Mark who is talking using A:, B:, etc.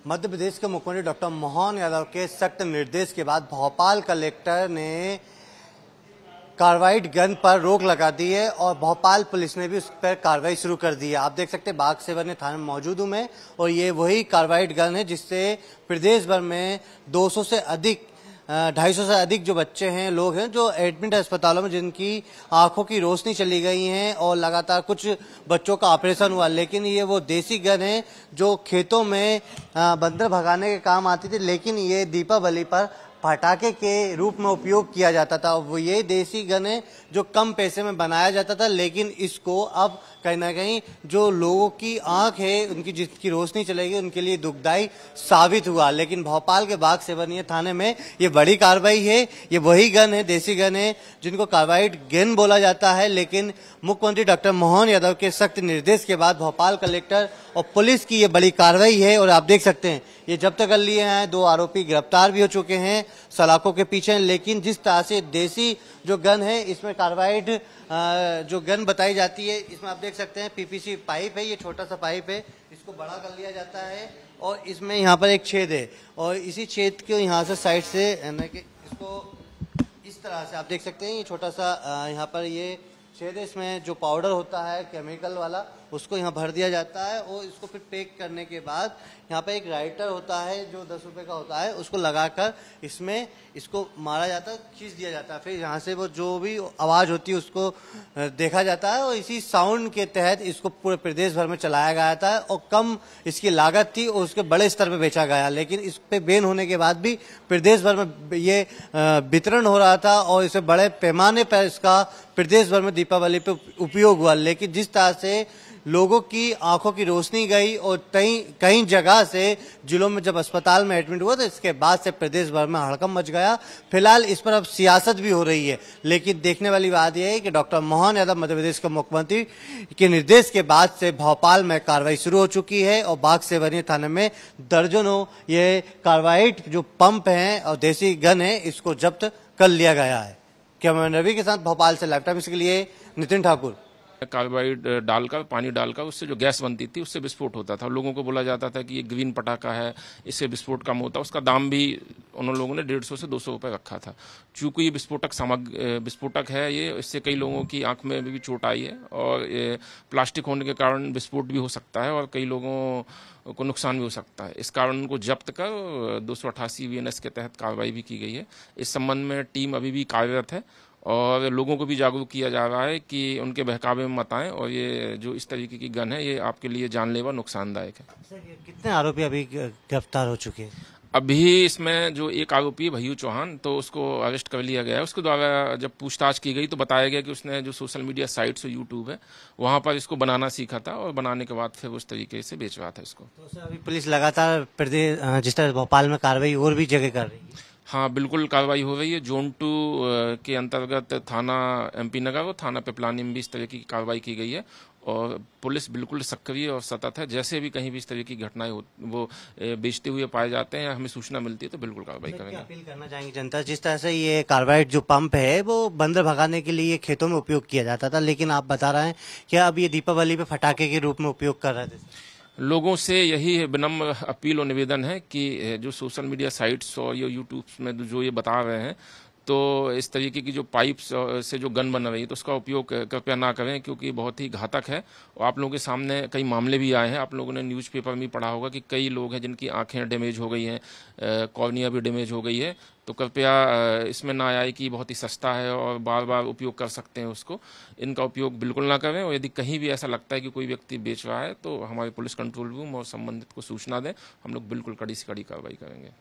A: मध्य प्रदेश के मुख्यमंत्री डॉक्टर मोहन यादव के सख्त निर्देश के बाद भोपाल कलेक्टर ने कार्बाइड गन पर रोक लगा दी है और भोपाल पुलिस ने भी उस पर कार्रवाई शुरू कर दी है। आप देख सकते हैं बाग सेवन थाने में मौजूद हूं मैं और ये वही कार्बाइड गन है जिससे प्रदेश भर में 200 से अधिक 250 से अधिक जो बच्चे हैं, लोग हैं जो एडमिट अस्पतालों में जिनकी आंखों की रोशनी चली गई हैं और लगातार कुछ बच्चों का ऑपरेशन हुआ। लेकिन ये वो देसी गन है जो खेतों में बंदर भगाने के काम आती थी, लेकिन ये दीपावली पर पटाखे के रूप में उपयोग किया जाता था। वो ये देसी गन है जो कम पैसे में बनाया जाता था, लेकिन इसको अब कहीं ना कहीं जो लोगों की आंख है, उनकी जिसकी रोशनी चलेगी, उनके लिए दुखदायी साबित हुआ। लेकिन भोपाल के बाग सेवनिया थाने में ये बड़ी कार्रवाई है। ये वही गन है, देसी गन है जिनको कार्बाइड गन बोला जाता है। लेकिन मुख्यमंत्री डॉक्टर मोहन यादव के सख्त निर्देश के बाद भोपाल कलेक्टर और पुलिस की ये बड़ी कार्रवाई है और आप देख सकते हैं ये जब्त कर लिए हैं। 2 आरोपी गिरफ्तार भी हो चुके हैं सलाखों के पीछे। लेकिन जिस तरह से देसी जो गन है, इसमें कार्बाइड जो गन बताई जाती है, इसमें आप देख सकते हैं पीपीसी पाइप है, ये छोटा सा पाइप है, इसको बड़ा कर लिया जाता है और इसमें यहाँ पर एक छेद है और इसी छेद के यहाँ से साइड से इसको इस तरह से आप देख सकते हैं, ये छोटा सा यहाँ पर ये छेद है, इसमें जो पाउडर होता है केमिकल वाला उसको यहाँ भर दिया जाता है और इसको फिर पैक करने के बाद यहाँ पे एक राइटर होता है जो 10 रुपए का होता है, उसको लगाकर इसमें इसको मारा जाता है, खींच दिया जाता है। फिर यहाँ से वो जो भी आवाज़ होती है उसको देखा जाता है और इसी साउंड के तहत इसको पूरे प्रदेश भर में चलाया गया था और कम इसकी लागत थी और उसके बड़े स्तर पर बेचा गया। लेकिन इस पे बैन होने के बाद भी प्रदेश भर में ये वितरण हो रहा था और इसे बड़े पैमाने पर इसका प्रदेश भर में दीपावली पे उपयोग हुआ। लेकिन जिस तरह से लोगों की आंखों की रोशनी गई और कई जगह से जिलों में जब अस्पताल में एडमिट हुआ तो इसके बाद से प्रदेश भर में हड़कंप मच गया। फिलहाल इस पर अब सियासत भी हो रही है। लेकिन देखने वाली बात यह है कि डॉक्टर मोहन यादव मध्य प्रदेश के मुख्यमंत्री के निर्देश के बाद से भोपाल में कार्रवाई शुरू हो चुकी है और बाग सेवनिया थाने में दर्जनों ये कार्बाइड जो पंप हैं और देसी गन है इसको जब्त कर लिया गया है। कैमरामैन रवि के साथ भोपाल से लाइव टाइम्स के लिए नितिन ठाकुर।
B: कार्बाइड डालकर, पानी डालकर उससे जो गैस बनती थी उससे विस्फोट होता था। लोगों को बोला जाता था कि ये ग्रीन पटाखा है, इससे विस्फोट कम होता है। उसका दाम भी उन लोगों ने 150 से 200 रुपये रखा था। चूंकि ये विस्फोटक है, ये इससे कई लोगों की आंख में भी चोट आई है और ये प्लास्टिक होने के कारण विस्फोट भी हो सकता है और कई लोगों को नुकसान भी हो सकता है। इस कारण उनको जब्त कर 288 VNS के तहत कार्रवाई भी की गई है। इस संबंध में टीम अभी भी कार्यरत है और लोगों को भी जागरूक किया जा रहा है कि उनके बहकावे में मत आएं और ये जो इस तरीके की गन है ये आपके लिए जानलेवा नुकसानदायक है।
A: सर, कितने आरोपी अभी गिरफ्तार हो चुके हैं?
B: अभी इसमें जो एक आरोपी है भैयू चौहान, तो उसको अरेस्ट कर लिया गया है। उसके द्वारा जब पूछताछ की गई तो बताया गया कि उसने जो सोशल मीडिया साइट्स और यूट्यूब है वहां पर इसको बनाना सीखा था और बनाने के बाद फिर उस तरीके से बेच रहा था इसको।
A: तो सर अभी पुलिस लगातार प्रदेश जिस तरह भोपाल में कार्रवाई और भी जगह कर रही है।
B: हाँ, बिल्कुल कार्रवाई हो रही है। जोन 2 के अंतर्गत थाना MP नगर और थाना पिपलानी में भी इस तरह की कार्रवाई की गई है और पुलिस बिल्कुल सक्रिय और सतत है। जैसे भी कहीं भी इस तरह की घटनाएं वो बेचते हुए पाए जाते हैं, हमें सूचना मिलती है तो बिल्कुल कार्रवाई करेंगे।
A: अपील करना चाहेंगे जनता, जिस तरह से ये कार्बाइड जो पंप है वो बंदर भगाने के लिए खेतों में उपयोग किया जाता था, लेकिन आप बता रहे हैं कि अब ये दीपावली पे पटाखे के रूप में उपयोग कर रहे थे।
B: लोगों से यही विनम्र अपील और निवेदन है कि जो सोशल मीडिया साइट्स और ये यूट्यूब में जो ये बता रहे हैं तो इस तरीके की जो पाइप्स से जो गन बन रही है तो उसका उपयोग कृपया ना करें, क्योंकि बहुत ही घातक है। और आप लोगों के सामने कई मामले भी आए हैं। आप लोगों ने न्यूज़पेपर में पढ़ा होगा कि कई लोग हैं जिनकी आंखें डैमेज हो गई हैं, कॉर्निया भी डैमेज हो गई है। तो कृपया इसमें ना आए कि बहुत ही सस्ता है और बार बार उपयोग कर सकते हैं उसको। इनका उपयोग बिल्कुल ना करें और यदि कहीं भी ऐसा लगता है कि कोई व्यक्ति बेच रहा है तो हमारे पुलिस कंट्रोल रूम और संबंधित को सूचना दें। हम लोग बिल्कुल कड़ी से कड़ी कार्रवाई करेंगे।